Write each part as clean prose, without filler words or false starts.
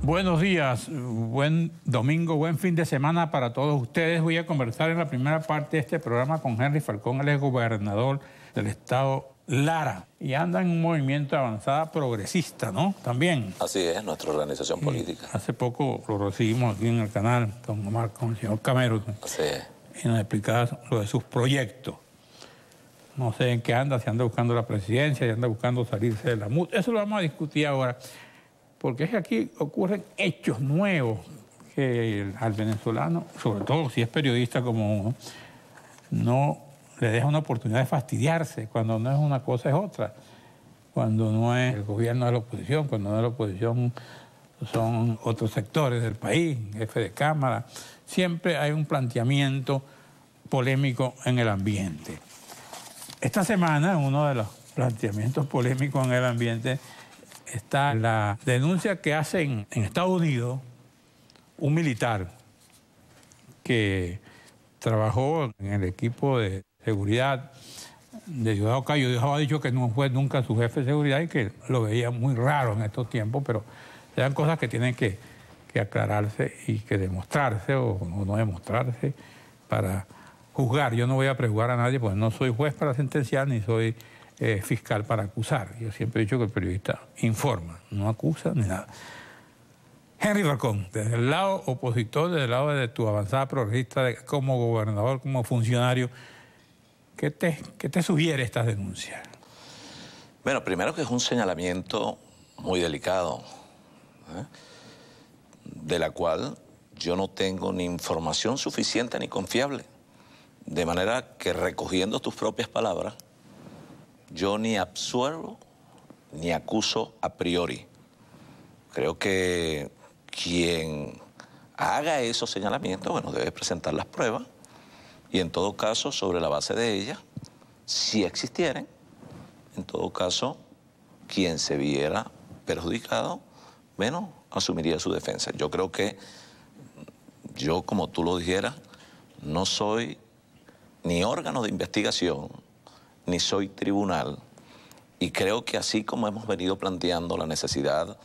Buenos días, buen domingo, buen fin de semana para todos ustedes. Voy a conversar en la primera parte de este programa con Henry Falcón, él es gobernador del estado Lara y anda en un movimiento de avanzada progresista, ¿no? También. Así es, nuestra organización política. Hace poco lo recibimos aquí en el canal con el señor Camero. Así es. Y nos explicaba lo de sus proyectos. No sé en qué anda, si anda buscando la presidencia, si anda buscando salirse de la MUD. Eso lo vamos a discutir ahora. Porque es que aquí ocurren hechos nuevos que al venezolano, sobre todo si es periodista como uno, no le deja una oportunidad de fastidiarse. Cuando no es una cosa es otra. Cuando no es el gobierno de la oposición, cuando no es la oposición son otros sectores del país, jefe de cámara. Siempre hay un planteamiento polémico en el ambiente. Esta semana uno de los planteamientos polémicos en el ambiente está la denuncia que hace en Estados Unidos un militar que trabajó en el equipo de seguridad de Diosdado Cabello. Diosdado ha dicho que no fue nunca su jefe de seguridad y que lo veía muy raro en estos tiempos, pero eran cosas que tienen que aclararse y que demostrarse o no demostrarse para juzgar. Yo no voy a prejuzgar a nadie porque no soy juez para sentenciar ni soy fiscal para acusar. Yo siempre he dicho que el periodista informa, no acusa ni nada. Henry Falcón, desde el lado opositor, desde el lado de tu avanzada progresista como gobernador, como funcionario, ¿qué te sugiere estas denuncias? Bueno, primero que es un señalamiento muy delicado, de la cual yo no tengo ni información suficiente ni confiable. De manera que recogiendo tus propias palabras, yo ni absuelvo ni acuso a priori. Creo que quien haga esos señalamientos, bueno, debe presentar las pruebas y en todo caso, sobre la base de ellas, si existieren, en todo caso, quien se viera perjudicado, bueno, asumiría su defensa. Yo creo que yo, como tú lo dijeras, no soy ni órgano de investigación, ni soy tribunal, y creo que así como hemos venido planteando la necesidad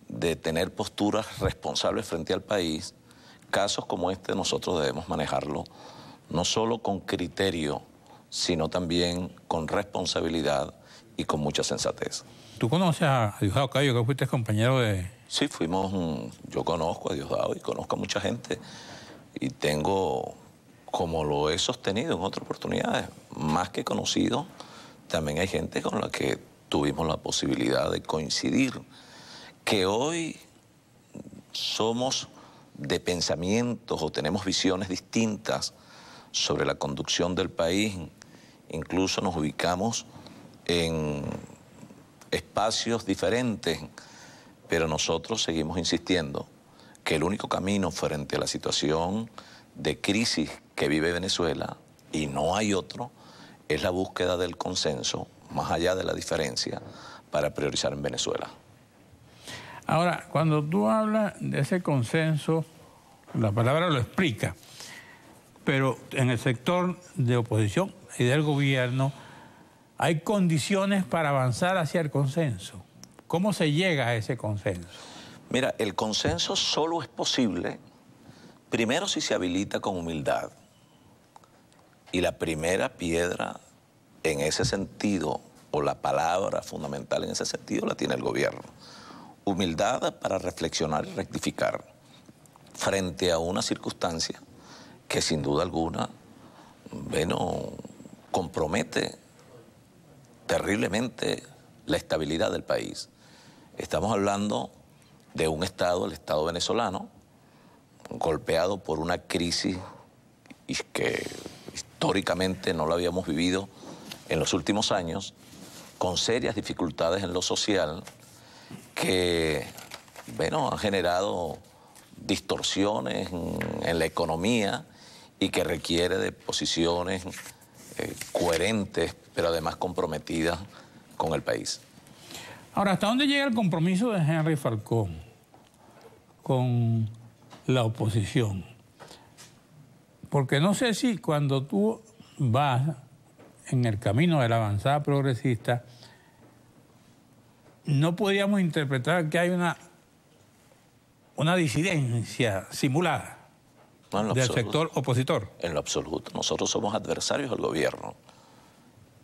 de tener posturas responsables frente al país, casos como este nosotros debemos manejarlo no solo con criterio, sino también con responsabilidad y con mucha sensatez. ¿Tú conoces a Diosdado Cabello, que fuiste compañero de...? Sí, yo conozco a Diosdado y conozco a mucha gente, y tengo, como lo he sostenido en otras oportunidades, más que conocido, también hay gente con la que tuvimos la posibilidad de coincidir, que hoy somos de pensamientos o tenemos visiones distintas sobre la conducción del país, incluso nos ubicamos en espacios diferentes, pero nosotros seguimos insistiendo que el único camino frente a la situación de crisis que vive Venezuela, y no hay otro, es la búsqueda del consenso, más allá de la diferencia, para priorizar en Venezuela. Ahora, cuando tú hablas de ese consenso, la palabra lo explica, pero en el sector de oposición y del gobierno hay condiciones para avanzar hacia el consenso. ¿Cómo se llega a ese consenso? Mira, el consenso solo es posible, primero si se habilita con humildad. Y la primera piedra en ese sentido, o la palabra fundamental en ese sentido, la tiene el gobierno. Humildad para reflexionar y rectificar frente a una circunstancia que sin duda alguna, bueno, compromete terriblemente la estabilidad del país. Estamos hablando de un Estado, el Estado venezolano, golpeado por una crisis que históricamente no la habíamos vivido en los últimos años, con serias dificultades en lo social que, bueno, han generado distorsiones en la economía y que requiere de posiciones coherentes, pero además comprometidas con el país. Ahora, ¿hasta dónde llega el compromiso de Henry Falcón con la oposición? Porque no sé si cuando tú vas en el camino de la avanzada progresista, no podíamos interpretar que hay una una disidencia simulada del sector opositor. En lo absoluto. Nosotros somos adversarios del gobierno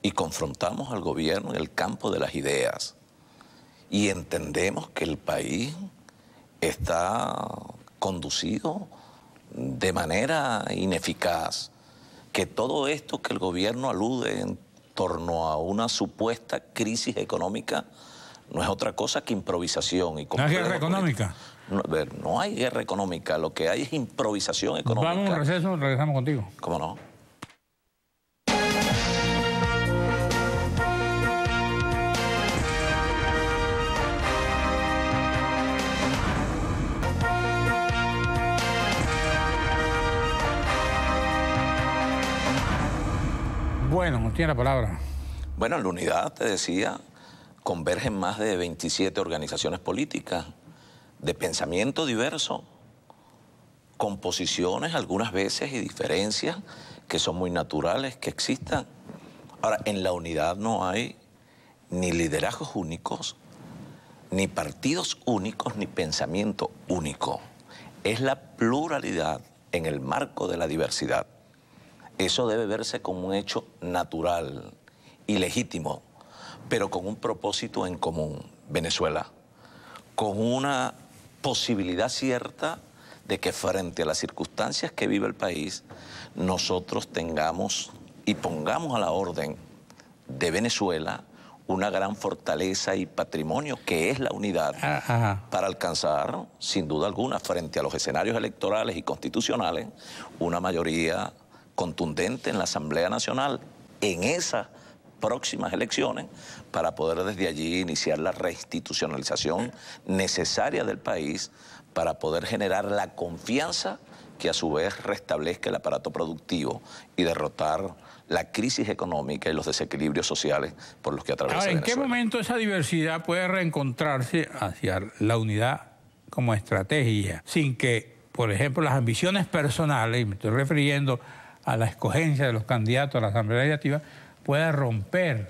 y confrontamos al gobierno en el campo de las ideas y entendemos que el país está conducido de manera ineficaz, que todo esto que el gobierno alude en torno a una supuesta crisis económica no es otra cosa que improvisación. Y ¿no hay guerra económica? No hay guerra económica, lo que hay es improvisación económica. Vamos a un receso, regresamos contigo. ¿Cómo no? Bueno, tiene la palabra. Bueno, en la unidad, te decía, convergen más de 27 organizaciones políticas de pensamiento diverso, con posiciones algunas veces y diferencias que son muy naturales que existan. Ahora, en la unidad no hay ni liderazgos únicos, ni partidos únicos, ni pensamiento único. Es la pluralidad en el marco de la diversidad. Eso debe verse como un hecho natural y legítimo, pero con un propósito en común, Venezuela, con una posibilidad cierta de que frente a las circunstancias que vive el país, nosotros tengamos y pongamos a la orden de Venezuela una gran fortaleza y patrimonio que es la unidad para alcanzar, sin duda alguna, frente a los escenarios electorales y constitucionales, una mayoría contundente en la Asamblea Nacional en esas próximas elecciones para poder desde allí iniciar la reinstitucionalización necesaria del país para poder generar la confianza que a su vez restablezca el aparato productivo y derrotar la crisis económica y los desequilibrios sociales por los que atraviesa Venezuela. ¿En qué momento esa diversidad puede reencontrarse hacia la unidad como estrategia sin que, por ejemplo, las ambiciones personales, y me estoy refiriendo a la escogencia de los candidatos a la Asamblea Legislativa, pueda romper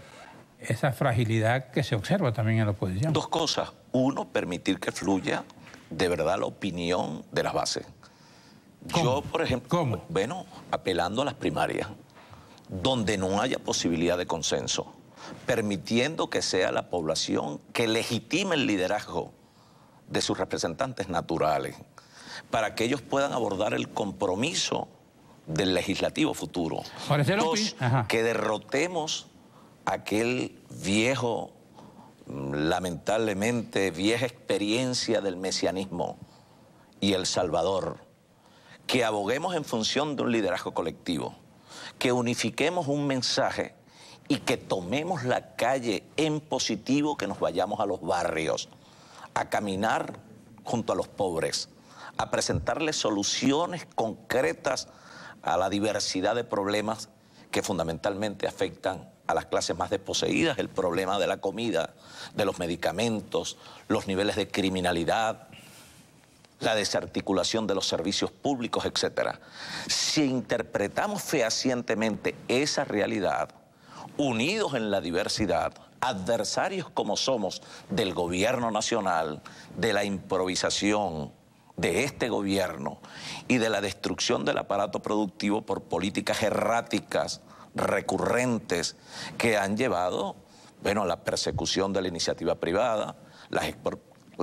esa fragilidad que se observa también en la oposición? Dos cosas. Uno, permitir que fluya de verdad la opinión de las bases. ¿Cómo? Yo, por ejemplo, ¿cómo? Bueno, apelando a las primarias, donde no haya posibilidad de consenso, permitiendo que sea la población que legitime el liderazgo de sus representantes naturales, para que ellos puedan abordar el compromiso del legislativo futuro. Dos, que derrotemos aquel viejo, lamentablemente vieja experiencia del mesianismo y el Salvador, que aboguemos en función de un liderazgo colectivo, que unifiquemos un mensaje y que tomemos la calle en positivo, que nos vayamos a los barrios, a caminar junto a los pobres, a presentarles soluciones concretas a la diversidad de problemas que fundamentalmente afectan a las clases más desposeídas, el problema de la comida, de los medicamentos, los niveles de criminalidad, la desarticulación de los servicios públicos, etc. Si interpretamos fehacientemente esa realidad, unidos en la diversidad, adversarios como somos del gobierno nacional, de la improvisación de este gobierno y de la destrucción del aparato productivo por políticas erráticas, recurrentes, que han llevado, bueno, a la persecución de la iniciativa privada, las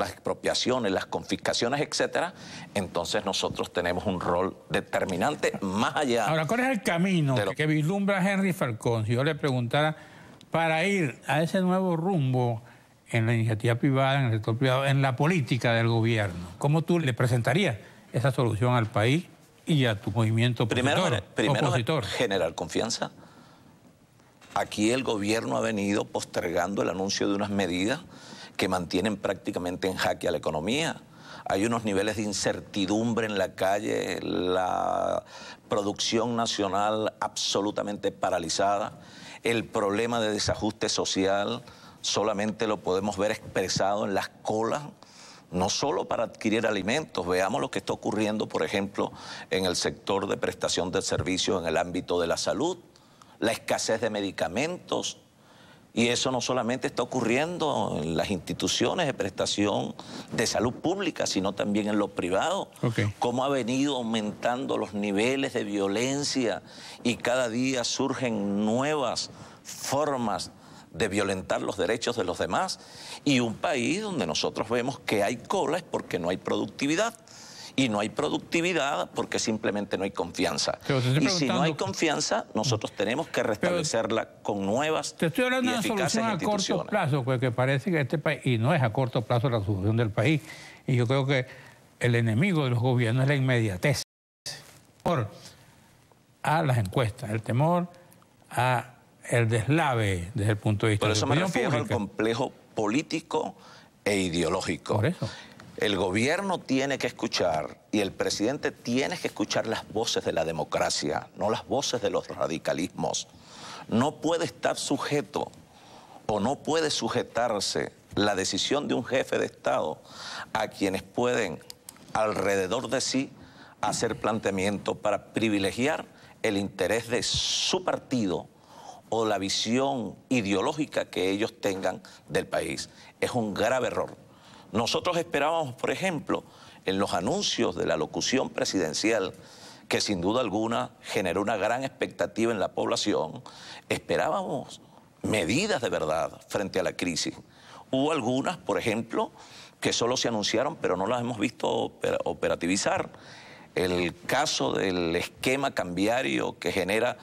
expropiaciones, las confiscaciones, etcétera, entonces nosotros tenemos un rol determinante más allá. Ahora, ¿cuál es el camino que vislumbra Henry Falcón? Si yo le preguntara, para ir a ese nuevo rumbo en la iniciativa privada, en el sector privado, en la política del gobierno, ¿cómo tú le presentarías esa solución al país y a tu movimiento opositor? Primero generar confianza. Aquí el gobierno ha venido postergando el anuncio de unas medidas que mantienen prácticamente en jaque a la economía. Hay unos niveles de incertidumbre en la calle, la producción nacional absolutamente paralizada, el problema de desajuste social solamente lo podemos ver expresado en las colas, no solo para adquirir alimentos. Veamos lo que está ocurriendo, por ejemplo, en el sector de prestación de servicios en el ámbito de la salud, la escasez de medicamentos Y eso no solamente está ocurriendo en las instituciones de prestación de salud pública, sino también en lo privado. Cómo ha venido aumentando los niveles de violencia y cada día surgen nuevas formas de violentar los derechos de los demás. Y un país donde nosotros vemos que hay cola es porque no hay productividad. Y no hay productividad porque simplemente no hay confianza. Y si no hay confianza, nosotros tenemos que restablecerla con nuevas y eficaces instituciones. Te estoy hablando de una solución a corto plazo, porque parece que este país, y no es a corto plazo la solución del país, y yo creo que el enemigo de los gobiernos es la inmediatez. El temor a las encuestas, el temor a el deslave desde el punto de vista de la opinión pública. Por eso me refiero al complejo político e ideológico. Por eso. El gobierno tiene que escuchar y el presidente tiene que escuchar las voces de la democracia, no las voces de los radicalismos. No puede estar sujeto o no puede sujetarse la decisión de un jefe de Estado a quienes pueden alrededor de sí hacer planteamiento para privilegiar el interés de su partido o la visión ideológica que ellos tengan del país. Es un grave error. Nosotros esperábamos, por ejemplo, en los anuncios de la locución presidencial, que sin duda alguna generó una gran expectativa en la población, esperábamos medidas de verdad frente a la crisis. Hubo algunas, por ejemplo, que solo se anunciaron, pero no las hemos visto operativizar. El caso del esquema cambiario que genera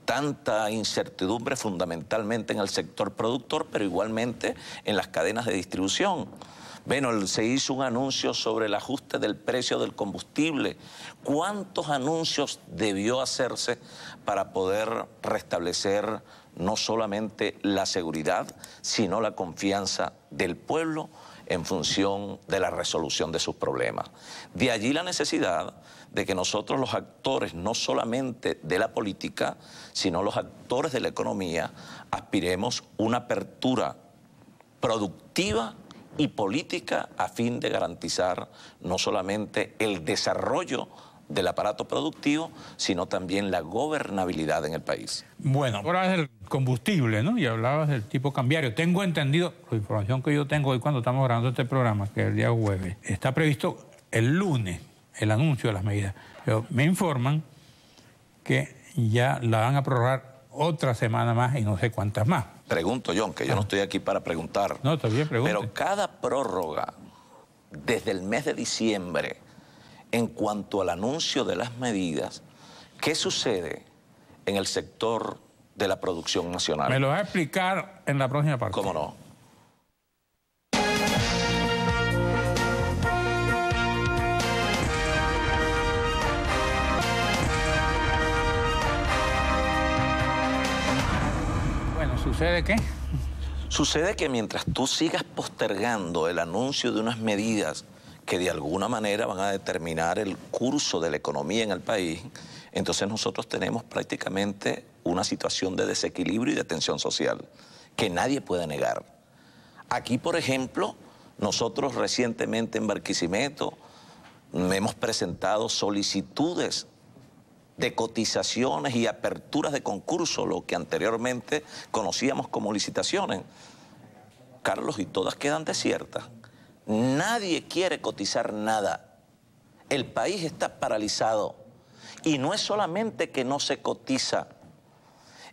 tanta incertidumbre fundamentalmente en el sector productor, pero igualmente en las cadenas de distribución. Bueno, se hizo un anuncio sobre el ajuste del precio del combustible. ¿Cuántos anuncios debió hacerse para poder restablecer no solamente la seguridad, sino la confianza del pueblo en función de la resolución de sus problemas? De allí la necesidad de que nosotros los actores, no solamente de la política, sino los actores de la economía, aspiremos una apertura productiva y política a fin de garantizar no solamente el desarrollo del aparato productivo, sino también la gobernabilidad en el país. Bueno, hablabas del combustible, ¿no? Y hablabas del tipo cambiario. Tengo entendido, la información que yo tengo hoy cuando estamos grabando este programa, que es el día jueves, está previsto el lunes el anuncio de las medidas. Pero me informan que ya la van a prorrogar otra semana más y no sé cuántas más. Pregunto, John, que yo no estoy aquí para preguntar. No, está bien, pregunte. Pero cada prórroga, desde el mes de diciembre, en cuanto al anuncio de las medidas, ¿qué sucede en el sector de la producción nacional? Me lo va a explicar en la próxima parte. ¿Cómo no? ¿Sucede qué? Sucede que mientras tú sigas postergando el anuncio de unas medidas que de alguna manera van a determinar el curso de la economía en el país, entonces nosotros tenemos prácticamente una situación de desequilibrio y de tensión social que nadie puede negar. Aquí, por ejemplo, nosotros recientemente en Barquisimeto hemos presentado solicitudes de cotizaciones y aperturas de concursos, lo que anteriormente conocíamos como licitaciones. Carlos, y todas quedan desiertas. Nadie quiere cotizar nada. El país está paralizado. Y no es solamente que no se cotiza,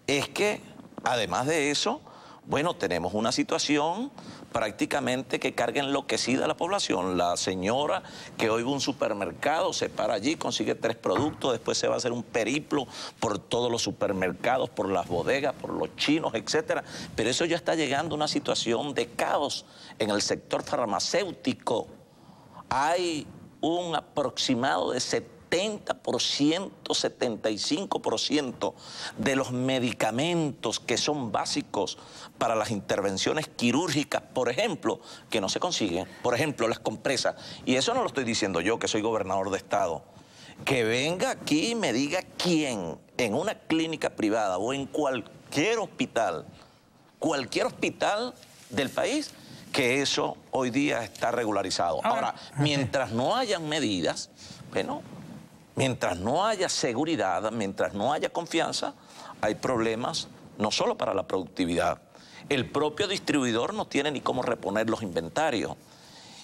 es que, además de eso, bueno, tenemos una situación prácticamente que carga enloquecida a la población. La señora que hoy va a un supermercado, se para allí, consigue 3 productos, después se va a hacer un periplo por todos los supermercados, por las bodegas, por los chinos, etcétera. Pero eso ya está llegando a una situación de caos en el sector farmacéutico. Hay un aproximado de 70%, 75% de los medicamentos que son básicos para las intervenciones quirúrgicas, por ejemplo, que no se consiguen. Por ejemplo, las compresas. Y eso no lo estoy diciendo yo, que soy gobernador de estado. Que venga aquí y me diga quién en una clínica privada o en cualquier hospital del país, que eso hoy día está regularizado. Ahora, mientras no hayan medidas, bueno, mientras no haya seguridad, mientras no haya confianza, hay problemas no solo para la productividad. El propio distribuidor no tiene ni cómo reponer los inventarios.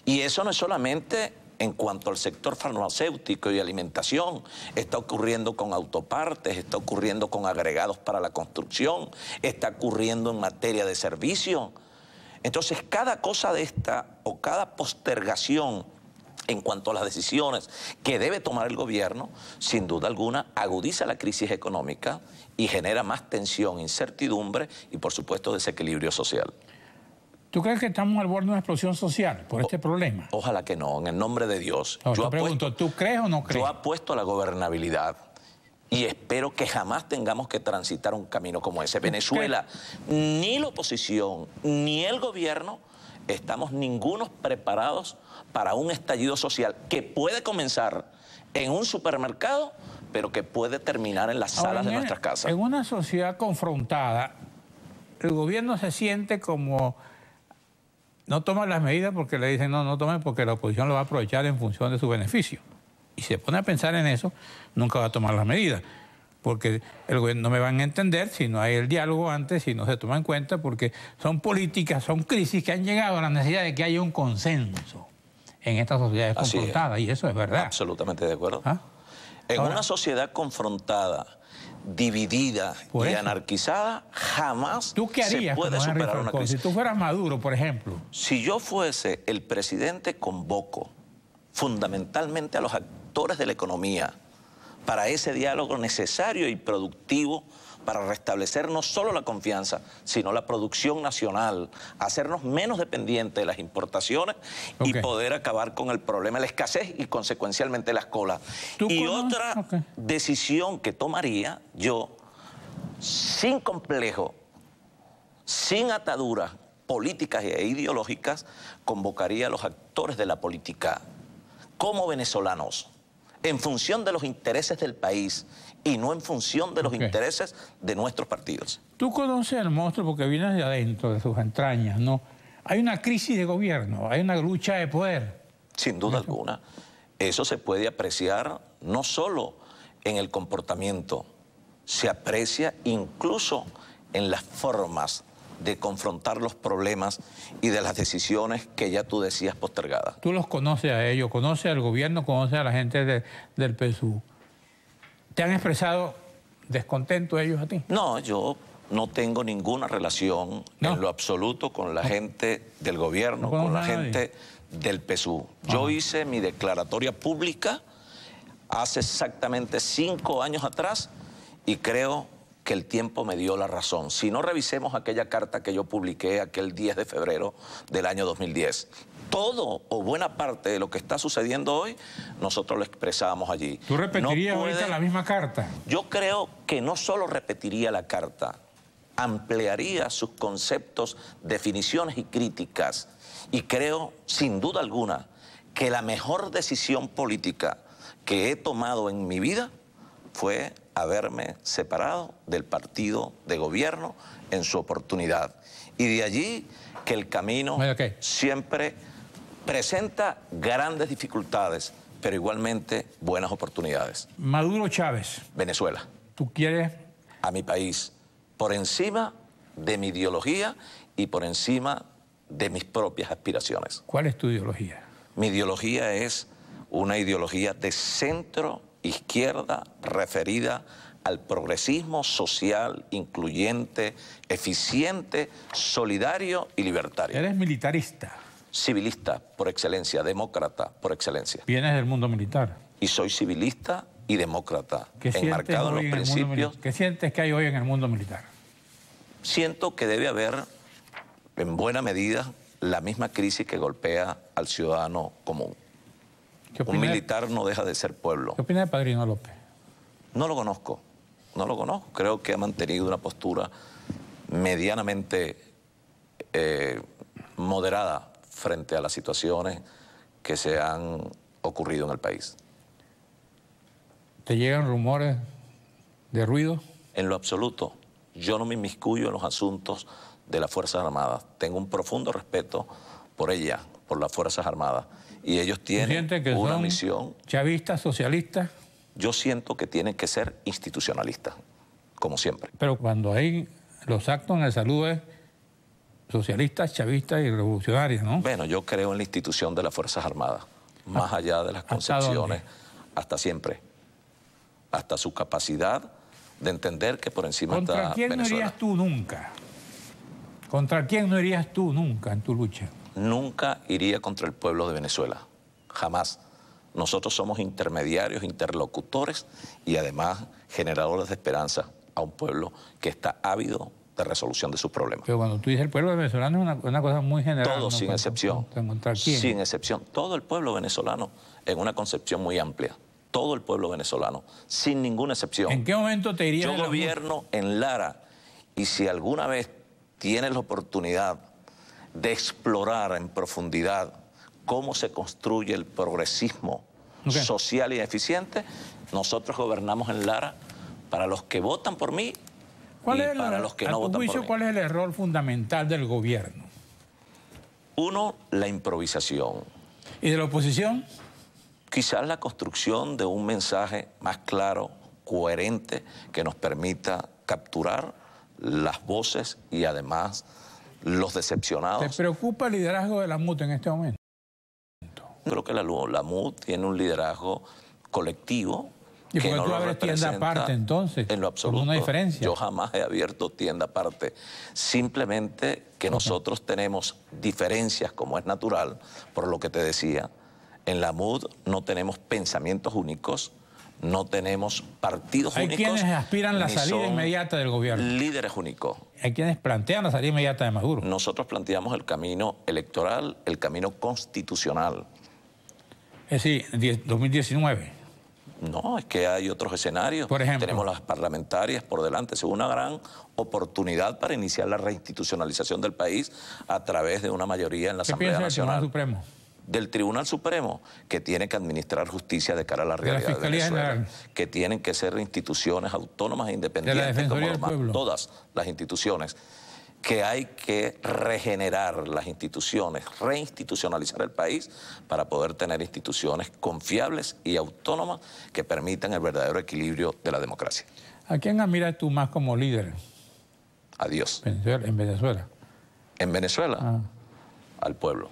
Y eso no es solamente en cuanto al sector farmacéutico y alimentación, está ocurriendo con autopartes, está ocurriendo con agregados para la construcción, está ocurriendo en materia de servicio. Entonces, cada cosa de esta o cada postergación en cuanto a las decisiones que debe tomar el gobierno, sin duda alguna, agudiza la crisis económica y genera más tensión, incertidumbre y, por supuesto, desequilibrio social. ¿Tú crees que estamos al borde de una explosión social por este problema? Ojalá que no, en el nombre de Dios. No, yo te pregunto, ¿tú crees o no crees? Yo apuesto a la gobernabilidad y espero que jamás tengamos que transitar un camino como ese. Venezuela, ni la oposición, ni el gobierno, estamos ninguno preparados para un estallido social que puede comenzar en un supermercado, pero que puede terminar en las salas de nuestras casas. En una sociedad confrontada, el gobierno se siente como... No toma las medidas porque le dicen no tomen porque la oposición lo va a aprovechar en función de su beneficio. Y se pone a pensar en eso, nunca va a tomar las medidas. Porque el gobierno no me van a entender si no hay el diálogo antes, si no se toma en cuenta, porque son políticas, son crisis que han llegado a la necesidad de que haya un consenso en estas sociedades confrontadas. Y eso es verdad. Absolutamente de acuerdo. En una sociedad confrontada, dividida y anarquizada, jamás ¿tú qué harías se puede superar una crisis. Si tú fueras Maduro, por ejemplo. Si yo fuese el presidente, convoco fundamentalmente a los actores de la economía para ese diálogo necesario y productivo para restablecer no solo la confianza, sino la producción nacional, hacernos menos dependientes de las importaciones y poder acabar con el problema de la escasez y consecuencialmente las colas. Y otra decisión que tomaría yo, sin complejo, sin ataduras políticas e ideológicas, convocaría a los actores de la política como venezolanos, en función de los intereses del país y no en función de los intereses de nuestros partidos. Tú conoces al monstruo porque vienes de adentro, de sus entrañas, ¿no? Hay una crisis de gobierno, hay una lucha de poder. Sin duda alguna. Eso se puede apreciar no solo en el comportamiento, se aprecia incluso en las formas de confrontar los problemas y de las decisiones que ya tú decías postergadas. Tú los conoces a ellos, conoces al gobierno, conoces a la gente del PSUV. ¿Te han expresado descontento ellos a ti? No, yo no tengo ninguna relación en lo absoluto con la gente del gobierno, con la gente del PSUV. Yo hice mi declaratoria pública hace exactamente 5 años atrás y creo que el tiempo me dio la razón. Si no, revisemos aquella carta que yo publiqué aquel 10 de febrero del año 2010. Todo o buena parte de lo que está sucediendo hoy, nosotros lo expresábamos allí. ¿Tú repetirías ahorita la misma carta? Yo creo que no solo repetiría la carta, ampliaría sus conceptos, definiciones y críticas. Y creo, sin duda alguna, que la mejor decisión política que he tomado en mi vida fue haberme separado del partido de gobierno en su oportunidad. Y de allí que el camino siempre presenta grandes dificultades, pero igualmente buenas oportunidades. Maduro Chávez. Venezuela. ¿Tú quieres? A mi país, por encima de mi ideología y por encima de mis propias aspiraciones. ¿Cuál es tu ideología? Mi ideología es una ideología de centro izquierda referida al progresismo social, incluyente, eficiente, solidario y libertario. ¿Eres militarista? Civilista por excelencia, demócrata por excelencia. ¿Vienes del mundo militar? Y soy civilista y demócrata, enmarcado en los principios. ¿Qué sientes que hay hoy en el mundo militar? Siento que debe haber, en buena medida, la misma crisis que golpea al ciudadano común. Un militar no deja de ser pueblo. ¿Qué opina de Padrino López? No lo conozco, no lo conozco. Creo que ha mantenido una postura medianamente moderada frente a las situaciones que se han ocurrido en el país. ¿Te llegan rumores de ruido? En lo absoluto. Yo no me inmiscuyo en los asuntos de las Fuerzas Armadas. Tengo un profundo respeto por ellas, por las Fuerzas Armadas. Y ellos tienen una misión. ¿Chavistas, socialistas? Yo siento que tienen que ser institucionalistas, como siempre. Pero cuando hay los actos en el saludo es socialistas, chavistas y revolucionarios, ¿no? Bueno, yo creo en la institución de las Fuerzas Armadas, más allá de las concepciones, hasta siempre, hasta su capacidad de entender que por encima está ¿Contra quién no irías tú nunca? ¿Contra quién no irías tú nunca en tu lucha? Nunca iría contra el pueblo de Venezuela, jamás. Nosotros somos intermediarios, interlocutores y además generadores de esperanza a un pueblo que está ávido de resolución de sus problemas. Pero cuando tú dices el pueblo venezolano es una cosa muy general. Todos, sin excepción. ¿Contra quién? Sin excepción. Todo el pueblo venezolano, en una concepción muy amplia. Todo el pueblo venezolano, sin ninguna excepción. ¿En qué momento te irías? Yo gobierno en Lara y si alguna vez tienes la oportunidad de explorar en profundidad cómo se construye el progresismo social y eficiente, nosotros gobernamos en Lara para los que votan por mí y para los que no votan por mí. ¿Cuál es el error fundamental del gobierno? Uno, la improvisación. ¿Y de la oposición? Quizás la construcción de un mensaje más claro, coherente, que nos permita capturar las voces y además los decepcionados. ¿Te preocupa el liderazgo de la MUD en este momento? Creo que la MUD tiene un liderazgo colectivo. ¿Y por qué tú abres tienda aparte entonces? En lo absoluto. ¿Una diferencia? Yo jamás he abierto tienda aparte. Simplemente que nosotros tenemos diferencias, como es natural, por lo que te decía. En la MUD no tenemos pensamientos únicos, no tenemos partidos únicos. Hay quienes aspiran la salida inmediata del gobierno. Líderes únicos. Hay quienes plantean la salida inmediata de Maduro. Nosotros planteamos el camino electoral, el camino constitucional. Es decir, 2019. No, es que hay otros escenarios. Por ejemplo, tenemos las parlamentarias por delante. Es una gran oportunidad para iniciar la reinstitucionalización del país a través de una mayoría en la Asamblea Nacional. ¿Qué piensa del Tribunal Supremo? Del Tribunal Supremo, que tiene que administrar justicia de cara a la realidad de Venezuela, General, que tienen que ser instituciones autónomas e independientes, como todas las instituciones, que hay que regenerar las instituciones, reinstitucionalizar el país para poder tener instituciones confiables y autónomas que permitan el verdadero equilibrio de la democracia. ¿A quién admiras tú más como líder? A Dios. En Venezuela. En Venezuela, al pueblo.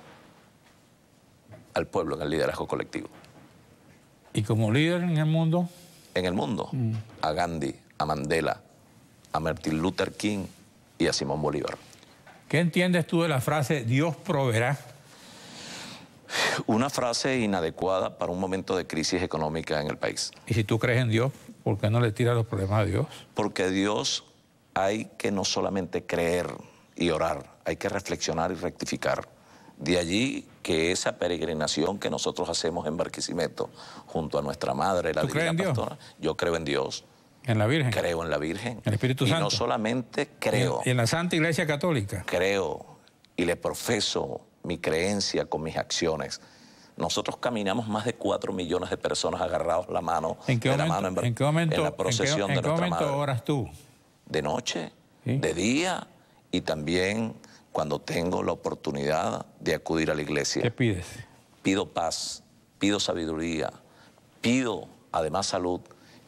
Al pueblo en el liderazgo colectivo. ¿Y como líder en el mundo? En el mundo, a Gandhi, a Mandela, a Martin Luther King y a Simón Bolívar. ¿Qué entiendes tú de la frase Dios proveerá? Una frase inadecuada para un momento de crisis económica en el país. ¿Y si tú crees en Dios, por qué no le tiras los problemas a Dios? Porque Dios hay que no solamente creer y orar, hay que reflexionar y rectificar. De allí que esa peregrinación que nosotros hacemos en Barquisimeto, junto a nuestra madre, la Divina Pastora, yo creo en Dios. ¿En la Virgen? Creo en la Virgen. ¿En el Espíritu Santo? Y no solamente creo. ¿Y en la Santa Iglesia Católica? Creo y le profeso mi creencia con mis acciones. Nosotros caminamos más de 4 millones de personas agarrados la mano, en la procesión de nuestra madre. ¿En qué momento oras tú? De noche, ¿sí? De día y también cuando tengo la oportunidad de acudir a la iglesia. ¿Qué pides? Pido paz, pido sabiduría, pido además salud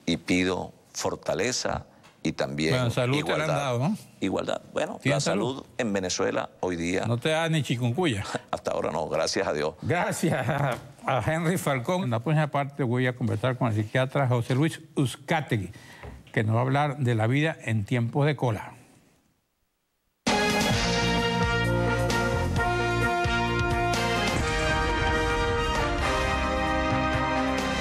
y pido fortaleza y también salud igualdad. Te la han dado, ¿no? Igualdad. Bueno, la salud en Venezuela hoy día... No te da ni chikungunya. Hasta ahora no, gracias a Dios. Gracias a Henry Falcón. En la próxima parte voy a conversar con el psiquiatra José Luis Uzcategui, que nos va a hablar de la vida en tiempos de cola.